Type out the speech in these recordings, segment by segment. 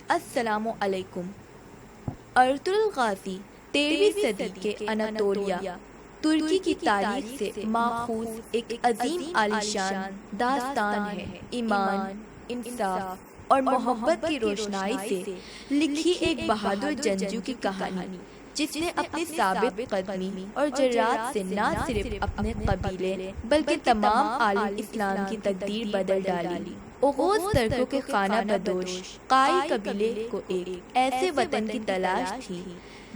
السلام علیکم۔ Ertugrul Ghazi 13ویں صدی کے اناطولیہ ترکی کی تاریخ سے ماخوذ ایک عظیم عالیشان داستان ہے۔ ایمان، انصاف اور محبت کی روشنائی سے لکھی ایک بہادر جنگجو کی کہانی، جس نے اپنی ثابت قدمی اور جرات سے نہ صرف اپنے قبیلے بلکہ تمام عالم اسلام کی تقدیر بدل ڈالی۔ اوغوز ترکوں کے خانہ بدوش قائی قبیلے کو ایک ایسے وطن کی تلاش تھی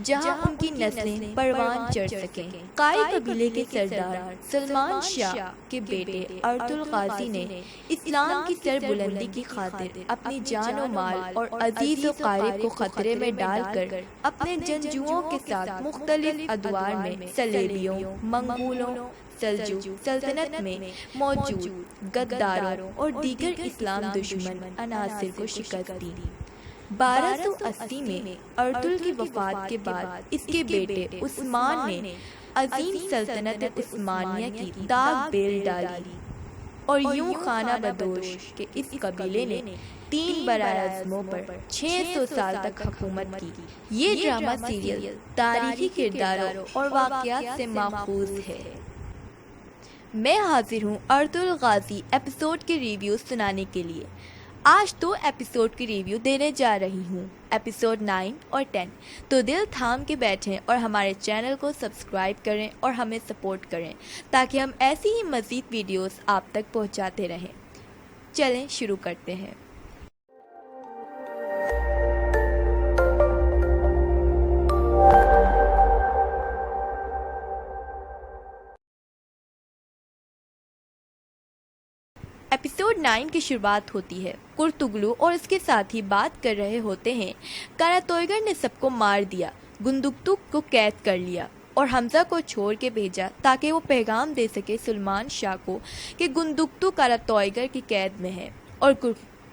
جہاں ان کی نسلیں پروان چڑھ سکیں۔ قائی قبیلے کے سردار سلمان شاہ کے بیٹے ارطغرل غازی نے اسلام کی سربلندی کی خاطر اپنی جان و مال اور عزیز و قارب کو خطرے میں ڈال کر اپنے جنگجوؤں کے ساتھ مختلف ادوار میں صلیبیوں، منگولوں، سلجوق سلطنت میں موجود غداروں اور دیگر اسلام دشمن عناصر کو شکست دی۔ 1280 میں ارطغرل کی وفات کے بعد اس کے بیٹے عثمان نے عظیم سلطنت عثمانیہ کی داغ بیل ڈالی، اور یوں خانہ بدوش کے اس قبیلے نے 3 براعظموں پر 600 سال تک حکومت کی۔ یہ ڈرامہ سیریل تاریخی کرداروں اور واقعات سے ماخوذ ہے۔ میں حاضر ہوں ارطغرل غازی ایپیسوڈ کے ریویو سنانے کے لیے۔ آج 2 ایپیسوڈ کی ریویو دینے جا رہی ہوں، ایپیسوڈ 9 اور 10۔ تو دل تھام کے بیٹھیں اور ہمارے چینل کو سبسکرائب کریں اور ہمیں سپورٹ کریں تاکہ ہم ایسی ہی مزید ویڈیوز آپ تک پہنچاتے رہیں۔ چلیں شروع کرتے ہیں۔ ایپیسوڈ 9 کی شروعات ہوتی ہے۔ کرتگلو اور اس کے ساتھی بات کر رہے ہوتے ہیں۔ کاراتویگر نے سب کو مار دیا، گندکتوک کو قید کر لیا اور حمزہ کو چھوڑ کے بھیجا تاکہ وہ پیغام دے سکے سلمان شاہ کو کہ گندکتو کاراتویگر کی قید میں ہے، اور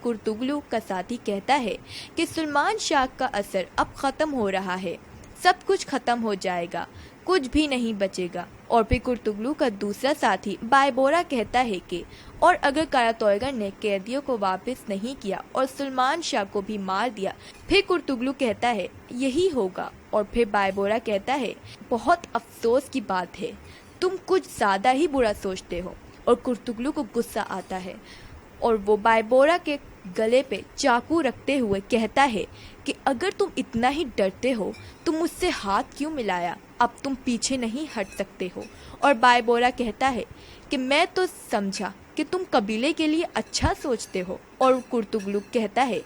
کرتگلو کا ساتھی کہتا ہے کہ سلمان شاہ کا اثر اب ختم ہو رہا ہے، سب کچھ ختم ہو جائے گا، کچھ بھی نہیں بچے گا۔ اور پھر کرتگلو کا دوسرا ساتھی بائبورا کہتا ہے کہ اور اگر کاراتویگر نے قیدیوں کو واپس نہیں کیا اور سلمان شاہ کو بھی مار دیا، پھر کرتگلو کہتا ہے یہی ہوگا، اور پھر بائبورا کہتا ہے بہت افسوس کی بات ہے، تم کچھ زیادہ ہی برا سوچتے ہو۔ اور کرتگلو کو غصہ آتا ہے اور وہ بائبورا کے گلے پہ چاقو رکھتے ہوئے کہتا ہے کہ اگر تم اتنا ہی ڈرتے ہو تو مجھ سے ہاتھ کیوں ملایا، اب تم پیچھے نہیں ہٹ سکتے ہو۔ اور بائبورا کہتا ہے کہ میں تو سمجھا کہ تم قبیلے کے لیے اچھا سوچتے ہو، اور کرتگلو کہتا ہے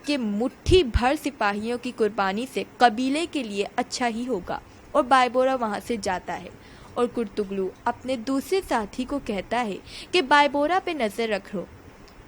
کہ مٹھی بھر سپاہیوں کی قربانی سے قبیلے کے لیے اچھا ہی ہوگا، اور بائبورا وہاں سے جاتا ہے۔ اور کرتگلو اپنے دوسرے ساتھی کو کہتا ہے کہ بائبورا پہ نظر رکھو،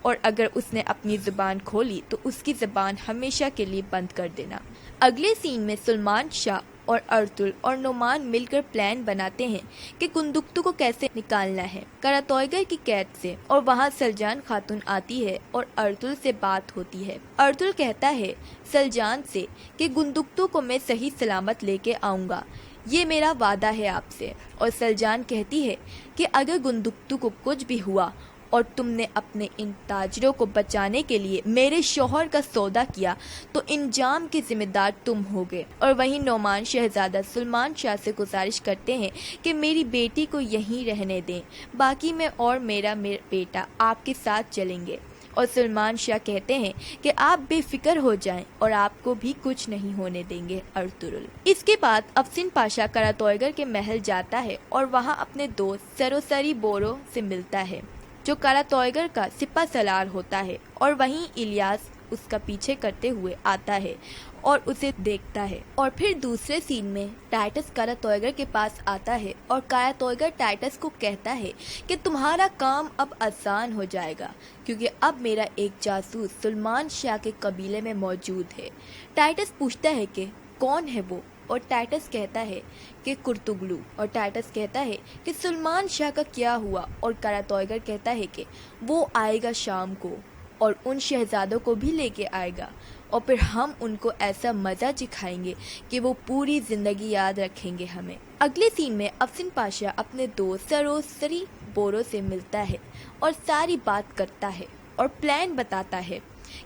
اور اگر اس نے اپنی زبان کھولی تو اس کی زبان ہمیشہ کے لیے بند کر دینا۔ اگلے سین میں سلمان شاہ اور ارطغرل اور نعمان مل کر پلان بناتے ہیں کہ گندکتو کو کیسے نکالنا ہے کاراتویگر کی قید سے، اور وہاں سلجان خاتون آتی ہے اور ارطغرل سے بات ہوتی ہے۔ ارطغرل کہتا ہے سلجان سے کہ گندکتو کو میں صحیح سلامت لے کے آؤں گا، یہ میرا وعدہ ہے آپ سے۔ اور سلجان کہتی ہے کہ اگر گندکتو کو کچھ بھی ہوا اور تم نے اپنے ان تاجروں کو بچانے کے لیے میرے شوہر کا سودا کیا تو انجام کے ذمہ دار تم ہوگے۔ اور وہیں نعمان شہزادہ سلمان شاہ سے گزارش کرتے ہیں کہ میری بیٹی کو یہیں رہنے دیں، باقی میں اور میرا بیٹا آپ کے ساتھ چلیں گے۔ اور سلمان شاہ کہتے ہیں کہ آپ بے فکر ہو جائیں اور آپ کو بھی کچھ نہیں ہونے دیں گے ارطغرل۔ اس کے بعد افسین پاشا کاراتویگر کے محل جاتا ہے اور وہاں اپنے دوست سروسری بورو سے ملتا ہے جو کاراتویگر کا سپہ سالار ہوتا ہے، اور وہیں الیاس اس کا پیچھے کرتے ہوئے آتا ہے اور اسے دیکھتا ہے۔ اور پھر دوسرے سین میں ٹائٹس کاراتویگر کے پاس آتا ہے اور کاراتویگر ٹائٹس کو کہتا ہے کہ تمہارا کام اب آسان ہو جائے گا کیونکہ اب میرا ایک جاسوس سلمان شاہ کے قبیلے میں موجود ہے۔ ٹائٹس پوچھتا ہے کہ کون ہے وہ، اور ٹائٹس کہتا ہے کہ کرتگلو، اور ٹائٹس کہتا ہے کہ سلمان شاہ کا کیا ہوا، اور کاراتویگر کہتا ہے کہ وہ آئے گا شام کو اور ان شہزادوں کو بھی لے کے آئے گا، اور پھر ہم ان کو ایسا مزہ چکھائیں گے کہ وہ پوری زندگی یاد رکھیں گے ہمیں۔ اگلے سین میں افسین پاشا اپنے دوست سروسری بورو سے ملتا ہے اور ساری بات کرتا ہے اور پلان بتاتا ہے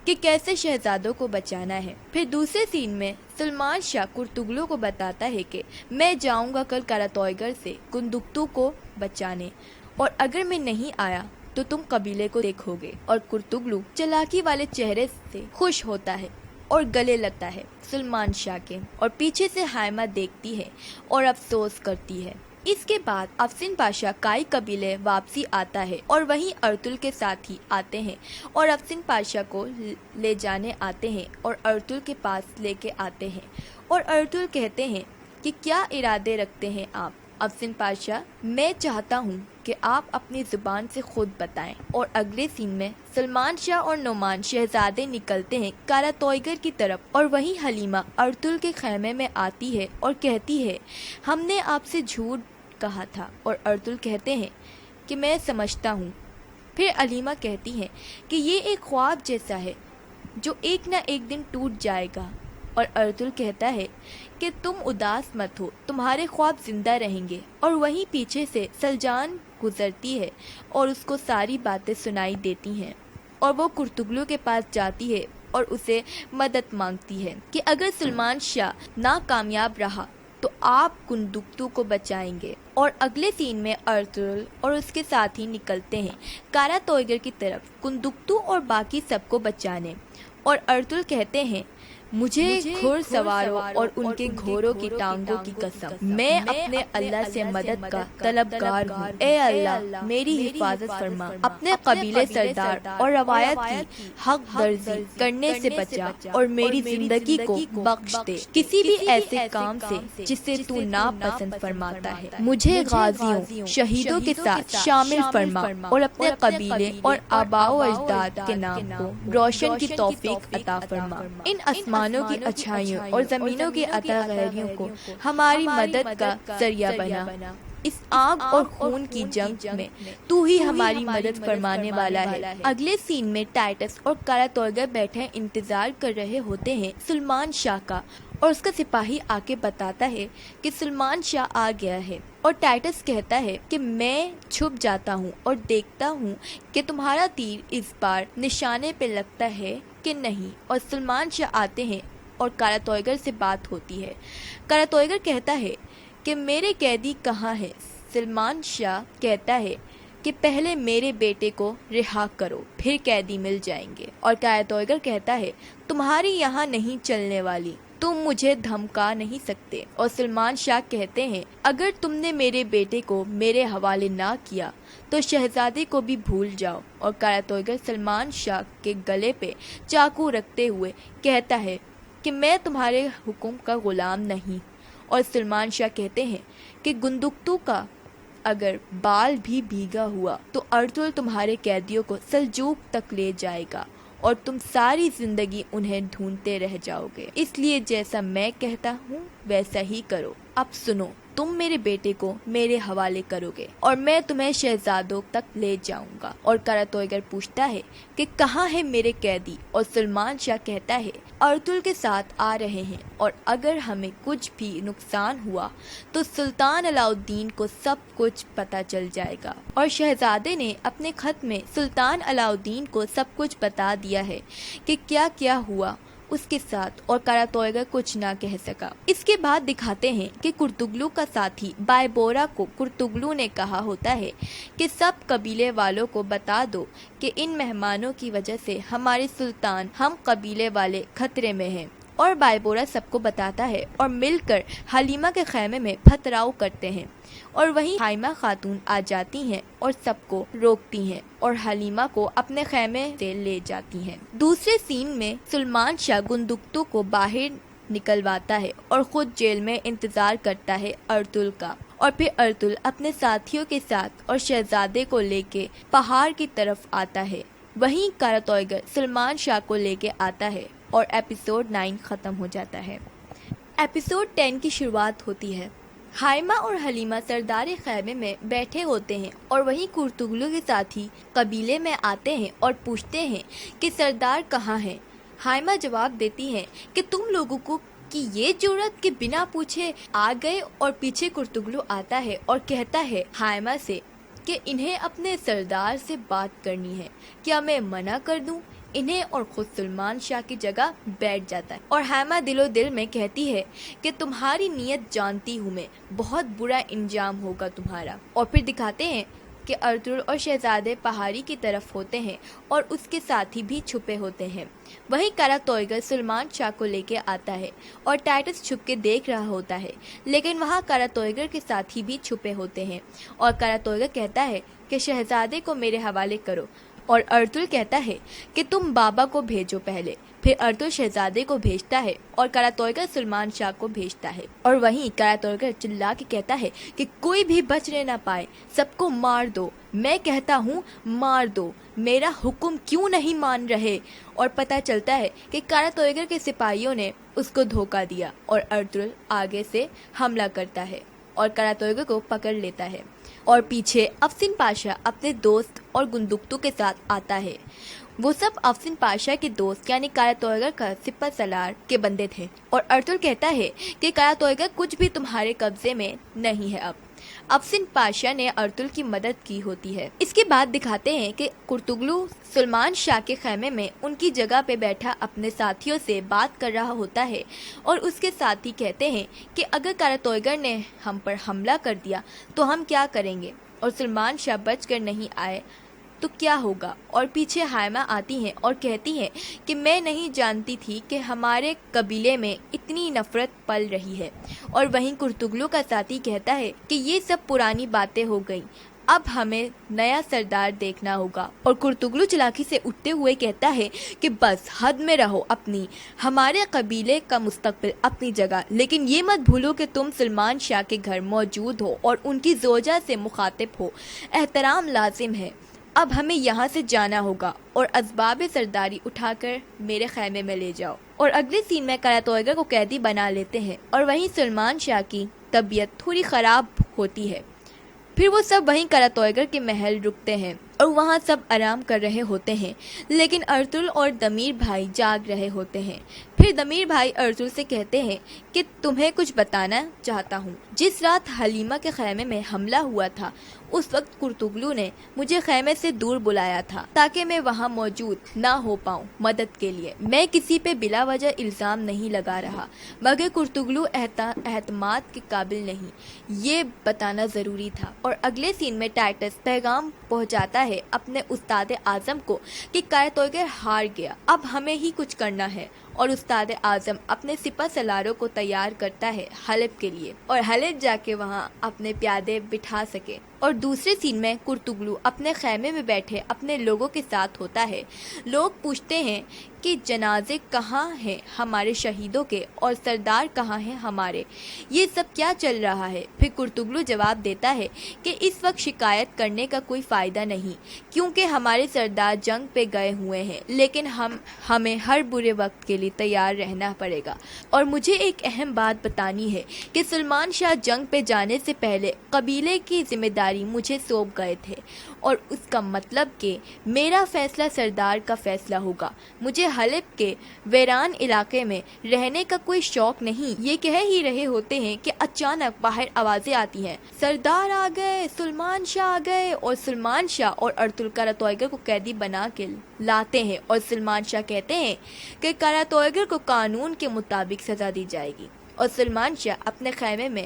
کہ کیسے شہزادوں کو بچانا ہے۔ پھر دوسرے سین میں سلمان شاہ کرتگلو کو بتاتا ہے کہ میں جاؤں گا کل کاراتویگر سے گندگتو کو بچانے، اور اگر میں نہیں آیا تو تم قبیلے کو دیکھو گے۔ اور کرتگلو چالاکی والے چہرے سے خوش ہوتا ہے اور گلے لگتا ہے سلمان شاہ کے، اور پیچھے سے ہائمہ دیکھتی ہے اور افسوس کرتی ہے۔ اس کے بعد افسین پاشا کائی قبیلے واپسی آتا ہے، اور وہیں ارطغرل کے ساتھی آتے ہیں اور افسین پاشا کو لے جانے آتے ہیں اور ارطغرل کے پاس لے کے آتے ہیں، اور ارطغرل کہتے ہیں کہ کیا ارادے رکھتے ہیں آپ؟ افسین پاشا، میں چاہتا ہوں کہ آپ اپنی زبان سے خود بتائیں۔ اور اگلے سین میں سلمان شاہ اور نعمان شہزادے نکلتے ہیں کاراتویگر کی طرف، اور وہیں حلیمہ ارطغرل کے خیمے میں آتی ہے اور کہتی ہے ہم نے آپ سے جھوٹ کہا تھا، اور ارطغرل کہتے ہیں کہ میں سمجھتا ہوں۔ پھر حلیمہ کہتی ہیں کہ یہ ایک خواب جیسا ہے جو ایک نہ ایک دن ٹوٹ جائے گا، اور ارطغرل کہتا ہے کہ تم اداس مت ہو، تمہارے خواب زندہ رہیں گے۔ اور وہیں پیچھے سے سلجان گزرتی ہے اور اس کو ساری باتیں سنائی دیتی ہیں، اور وہ کرتگلو کے پاس جاتی ہے اور اسے مدد مانگتی ہے کہ اگر سلمان شاہ ناکامیاب رہا تو آپ گندگتو کو بچائیں گے۔ اور اگلے سین میں ارطغرل اور اس کے ساتھی نکلتے ہیں کاراتویگر کی طرف گندگتو اور باقی سب کو بچانے، اور ارطغرل کہتے ہیں مجھے گھوڑ سواروں اور ان کے گھوڑوں کی ٹانگوں کی قسم، میں اپنے اللہ سے مدد کا طلبگار ہوں۔ اے اللہ میری حفاظت فرما، اپنے قبیلے سردار اور روایت کی حق درزی کرنے سے بچا اور میری زندگی کو بخش دے کسی بھی ایسے کام سے جسے تو ناپسند فرماتا ہے۔ مجھے غازیوں شہیدوں کے ساتھ شامل فرما اور اپنے قبیلے اور آباء و اجداد کے نام کو روشن کی توفیق عطا فرما۔ ان آسمانوں کی اچھائیوں اور زمینوں کی عطا غیریوں کو ہماری مدد کا ذریعہ بنا۔ اس آگ اور خون کی جنگ میں تو ہی ہماری مدد فرمانے والا ہے۔ اگلے سین میں ٹائٹس اور کاراتویگر بیٹھے انتظار کر رہے ہوتے ہیں سلمان شاہ کا، اور اس کا سپاہی آ کے بتاتا ہے کہ سلمان شاہ آ گیا ہے، اور ٹائٹس کہتا ہے کہ میں چھپ جاتا ہوں اور دیکھتا ہوں کہ تمہارا تیر اس بار نشانے پہ لگتا ہے کہ نہیں۔ اور سلمان شاہ آتے ہیں اور کاراتویگر سے بات ہوتی ہے۔ کاراتویگر کہتا ہے کہ میرے قیدی کہاں ہے؟ سلمان شاہ کہتا ہے کہ پہلے میرے بیٹے کو رہا کرو پھر قیدی مل جائیں گے، اور کاراتویگر کہتا ہے تمہاری یہاں نہیں چلنے والی، تم مجھے دھمکا نہیں سکتے۔ اور سلمان شاہ کہتے ہیں اگر تم نے میرے بیٹے کو میرے حوالے نہ کیا تو شہزادے کو بھی بھول جاؤ۔ اور کاراتویگر سلمان شاہ کے گلے پہ چاقو رکھتے ہوئے کہتا ہے کہ میں تمہارے حکم کا غلام نہیں۔ اور سلمان شاہ کہتے ہیں کہ گندگتو کا اگر بال بھی بھیگا ہوا تو ارطغرل تمہارے قیدیوں کو سلجوق تک لے جائے گا اور تم ساری زندگی انہیں ڈھونڈتے رہ جاؤ گے، اس لیے جیسا میں کہتا ہوں ویسا ہی کرو۔ اب سنو، تم میرے بیٹے کو میرے حوالے کرو گے اور میں تمہیں شہزادوں تک لے جاؤں گا۔ اور کاراتویگر پوچھتا ہے کہ کہاں ہے میرے قیدی؟ اور سلمان شاہ کہتا ہے ارطغرل کے ساتھ آ رہے ہیں، اور اگر ہمیں کچھ بھی نقصان ہوا تو سلطان علاء الدین کو سب کچھ پتہ چل جائے گا۔ اور شہزادے نے اپنے خط میں سلطان علاء الدین کو سب کچھ بتا دیا ہے کہ کیا کیا ہوا اس کے ساتھ، اور کاراتویگر کچھ نہ کہہ سکا۔ اس کے بعد دکھاتے ہیں کہ کرتگلو کا ساتھی بائبورا کو کرتگلو نے کہا ہوتا ہے کہ سب قبیلے والوں کو بتا دو کہ ان مہمانوں کی وجہ سے ہمارے سلطان ہم قبیلے والے خطرے میں ہیں۔ اور بائبورا سب کو بتاتا ہے اور مل کر حلیمہ کے خیمے میں پتھراؤ کرتے ہیں، اور وہیں ہائمہ خاتون آ جاتی ہیں اور سب کو روکتی ہیں اور حلیمہ کو اپنے خیمے سے لے جاتی ہیں۔ دوسرے سین میں سلمان شاہ گندگتو کو باہر نکلواتا ہے اور خود جیل میں انتظار کرتا ہے ارطغرل کا، اور پھر ارطغرل اپنے ساتھیوں کے ساتھ اور شہزادے کو لے کے پہاڑ کی طرف آتا ہے۔ وہیں کاراتویگر سلمان شاہ کو لے کے آتا ہے اور ایپیسوڈ 9 ختم ہو جاتا ہے۔ ایپیسوڈ 10 کی شروعات ہوتی ہے۔ ہائمہ اور حلیمہ سردار خیمے میں بیٹھے ہوتے ہیں، اور وہیں کرتگلو کے ساتھی قبیلے میں آتے ہیں اور پوچھتے ہیں کہ سردار کہاں ہیں؟ ہائمہ جواب دیتی ہیں کہ تم لوگوں کو کی یہ جرأت کہ بنا پوچھے آ گئے، اور پیچھے کرتگلو آتا ہے اور کہتا ہے ہائمہ سے کہ انہیں اپنے سردار سے بات کرنی ہے، کیا میں منع کر دوں؟ انہیں اور خود سلمان شاہ کی جگہ بیٹھ جاتا ہے اور ہائمہ دل و دل میں کہتی ہے کہ تمہاری نیت جانتی ہوں میں، بہت برا انجام ہوگا تمہارا۔ اور پھر دکھاتے ہیں کہ ارطغرل اور شہزادے پہاڑی کی طرف ہوتے ہیں اور اس کے ساتھی بھی چھپے ہوتے ہیں۔ وہیں قلعہ طویگر سلمان شاہ کو لے کے آتا ہے اور ٹائٹس چھپ کے دیکھ رہا ہوتا ہے، لیکن وہاں قلعہ طویگر کے ساتھی بھی چھپے ہوتے ہیں اور قلعہ طویگر کہتا ہے کہ شہزادے کو میرے حوالے کرو، اور ارطغرل کہتا ہے کہ تم بابا کو بھیجو پہلے۔ پھر ارطغرل شہزادے کو بھیجتا ہے اور قلعہ طویگر سلمان شاہ کو بھیجتا ہے، اور وہیں قلعہ طویگر چلا کے کہتا ہے کہ کوئی بھی بچنے نہ پائے، سب کو مار دو، میں کہتا ہوں مار دو، میرا حکم کیوں نہیں مان رہے؟ اور پتہ چلتا ہے کہ قلعہ طویگر کے سپاہیوں نے اس کو دھوکہ دیا اور ارطغرل آگے سے حملہ کرتا ہے اور قلعہ طویگر کو پکڑ لیتا ہے، اور پیچھے افسین پاشا اپنے دوست اور گندگتو کے ساتھ آتا ہے۔ وہ سب افسین پاشا کے دوست یعنی قلعہ طویگر کا سپہ سالار کے بندے تھے، اور ارطغرل کہتا ہے کہ قلعہ طویگر کچھ بھی تمہارے قبضے میں نہیں ہے۔ اب افسین پاشا نے ارطغرل کی مدد کی ہوتی ہے۔ اس کے بعد دکھاتے ہیں کہ کرتگلو سلمان شاہ کے خیمے میں ان کی جگہ پہ بیٹھا اپنے ساتھیوں سے بات کر رہا ہوتا ہے، اور اس کے ساتھی کہتے ہیں کہ اگر قلعہ طویگر نے ہم پر حملہ کر دیا تو ہم کیا کریں گے، اور سلمان شاہ بچ کر نہیں آئے تو کیا ہوگا؟ اور پیچھے ہائمہ آتی ہیں اور کہتی ہیں کہ میں نہیں جانتی تھی کہ ہمارے قبیلے میں اتنی نفرت پل رہی ہے، اور وہیں کرتگلو کا ساتھی کہتا ہے کہ یہ سب پرانی باتیں ہو گئیں، اب ہمیں نیا سردار دیکھنا ہوگا۔ اور کرتگلو چلاکی سے اٹھتے ہوئے کہتا ہے کہ بس حد میں رہو، اپنی ہمارے قبیلے کا مستقبل اپنی جگہ، لیکن یہ مت بھولو کہ تم سلمان شاہ کے گھر موجود ہو اور ان کی زوجہ سے مخاطب ہو، احترام لازم ہے۔ اب ہمیں یہاں سے جانا ہوگا اور اسباب سرداری اٹھا کر میرے خیمے میں لے جاؤ۔ اور اگلے سین میں قلعہ طویگر کو قیدی بنا لیتے ہیں، اور وہیں سلمان شاہ کی طبیعت تھوڑی خراب ہوتی ہے۔ پھر وہ سب وہیں قلعہ طویگر کے محل رکتے ہیں اور وہاں سب آرام کر رہے ہوتے ہیں، لیکن ارطغرل اور دمیر بھائی جاگ رہے ہوتے ہیں۔ پھر دمیر بھائی ارطغرل سے کہتے ہیں کہ تمہیں کچھ بتانا چاہتا ہوں۔ جس رات حلیمہ کے خیمے میں حملہ ہوا تھا، اس وقت کرتگلو نے مجھے خیمے سے دور بلایا تھا تاکہ میں وہاں موجود نہ ہو پاؤں مدد کے لیے۔ میں کسی پہ بلا وجہ الزام نہیں لگا رہا، مگر کرتگلو اعتماد کے قابل نہیں، یہ بتانا ضروری تھا۔ اور اگلے سین میں ٹائٹس پیغام پہنچاتا ہے اپنے استاد اعظم کو کہ قلعہ طویگر ہار گیا، اب ہمیں ہی کچھ کرنا ہے، اور استاد اعظم اپنے سپہ سالاروں کو تیار کرتا ہے حلب کے لیے، اور حلب جا کے وہاں اپنے پیادے بٹھا سکے۔ اور دوسرے سین میں کرتگلو اپنے خیمے میں بیٹھے اپنے لوگوں کے ساتھ ہوتا ہے۔ لوگ پوچھتے ہیں کہ جنازے کہاں ہیں ہمارے شہیدوں کے، اور سردار کہاں ہیں ہمارے، یہ سب کیا چل رہا ہے؟ پھر کرتگلو جواب دیتا ہے کہ اس وقت شکایت کرنے کا کوئی فائدہ نہیں، کیونکہ ہمارے سردار جنگ پہ گئے ہوئے ہیں، لیکن ہمیں ہر برے وقت کے لیے تیار رہنا پڑے گا۔ اور مجھے ایک اہم بات بتانی ہے کہ سلمان شاہ جنگ پہ جانے سے پہلے قبیلے کی ذمہ داری مجھے سونپ گئے تھے، اور اس کا مطلب کہ میرا فیصلہ سردار کا فیصلہ ہوگا۔ مجھے حلب کے ویران علاقے میں رہنے کا کوئی شوق نہیں۔ یہ کہہ ہی رہے ہوتے ہیں کہ اچانک باہر آوازیں آتی ہیں، سردار آ گئے، سلمان شاہ آ گئے، اور سلمان شاہ اور ارطغرل قلعہ طویگر کو قیدی بنا کے لاتے ہیں، اور سلمان شاہ کہتے ہیں کہ قلعہ طویگر کو قانون کے مطابق سزا دی جائے گی، اور سلمان شاہ اپنے خیمے میں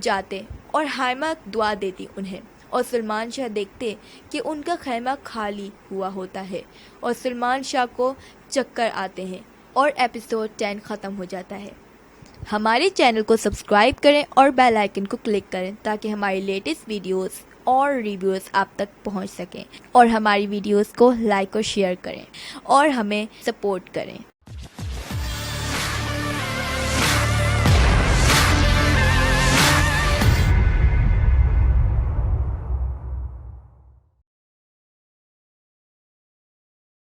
جاتے اور ہائمہ دعا دیتی انہیں، اور سلمان شاہ دیکھتے کہ ان کا خیمہ خالی ہوا ہوتا ہے، اور سلمان شاہ کو چکر آتے ہیں، اور ایپیسوڈ 10 ختم ہو جاتا ہے۔ ہمارے چینل کو سبسکرائب کریں اور بیل آئیکن کو کلک کریں تاکہ ہماری لیٹسٹ ویڈیوز اور ریویوز آپ تک پہنچ سکیں، اور ہماری ویڈیوز کو لائک اور شیئر کریں اور ہمیں سپورٹ کریں۔